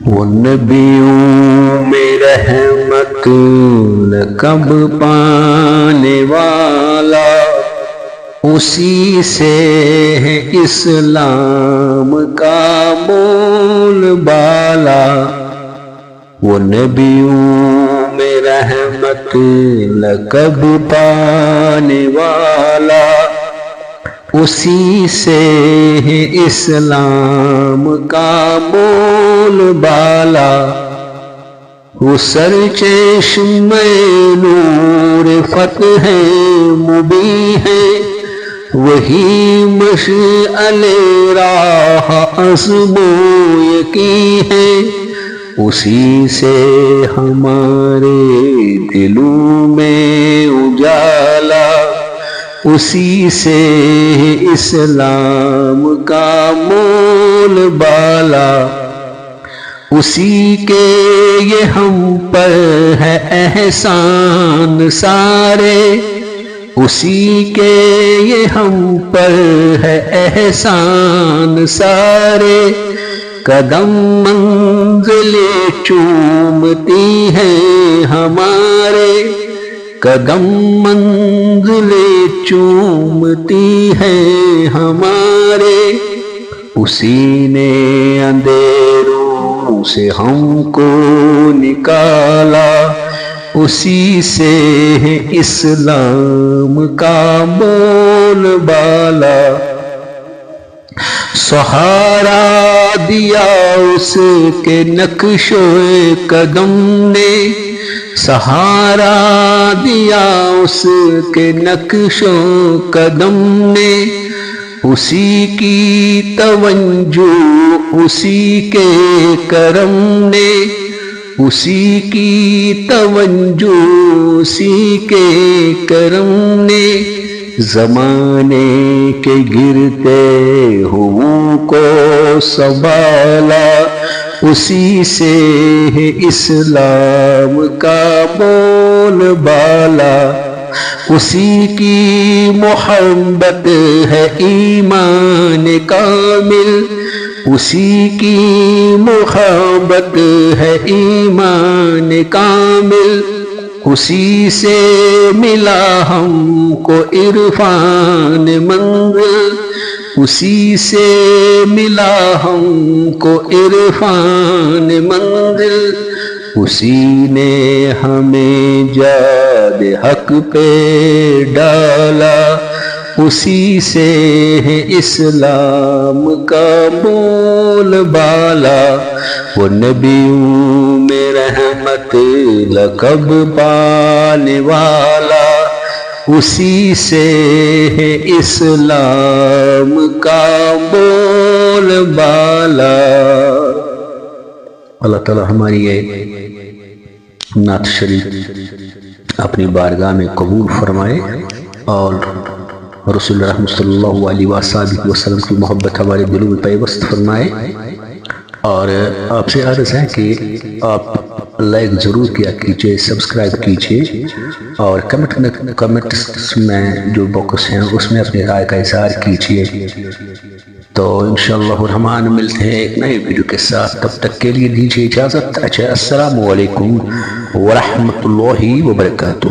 وہ نبیوں میں رحمت لقب پانے والا، اسی سے ہے اسلام کا بول بالا۔ وہ نبیوں میں رحمت لقب پانے والا، اسی سے ہے اسلام کا بول بالا۔ وہ سر چشم نور فتح مبین ہے، وہی مشعل راہ عزم و یقین ہے، اسی سے ہمارے دلوں میں اجالا، اسی سے اسلام کا بول بالا۔ اسی کے یہ ہم پر ہے احسان سارے، اسی کے یہ ہم پر ہے احسان سارے، قدم منزلیں چومتی ہیں ہمارے، قدم منزلیں چومتی ہیں ہمارے، اسی نے اندھیروں سے ہم کو نکالا، اسی سے ہے اسلام کا بول بالا۔ سہارا دیا اس کے نقش قدم نے، سہارا دیا اس کے نقش قدم نے، اسی کی توجہ اسی کے کرم نے، اسی کی توجہ اسی کے کرم نے، زمانے کے گرتے ہووں کو سنبھالا، اسی سے ہے اسلام کا بول بالا۔ اسی کی محبت ہے ایمان کامل، اسی کی محبت ہے ایمان کامل، اسی سے ملا ہم کو عرفان منزل، اسی سے ملا ہم کو عرفان منزل، اسی نے ہمیں جاد حق پہ ڈالا، اسی سے ہے اسلام کا بول بالا۔ وہ نبیوں میں رحمت لقب پانے والا، اسی سے ہے اسلام کا بول بالا۔ اللہ تعالی ہماری یہ نعت شریف اپنی بارگاہ میں قبول فرمائے، اور رسول اللہ صلی اللہ علیہ وآلہ وسلم کی محبت ہمارے دلوں میں پیوست فرمائے۔ اور آپ سے عرض ہے کہ آپ لائک ضرور کیا کیجئے، سبسکرائب کیجئے، اور کمنٹس میں جو باکس ہیں اس میں اپنی رائے کا اظہار کیجئے۔ تو انشاءاللہ الرحمن ملتے ہیں ایک نئے ویڈیو کے ساتھ، تب تک کے لیے دیجیے اجازت۔ السلام علیکم ورحمۃ اللہ وبرکاتہ۔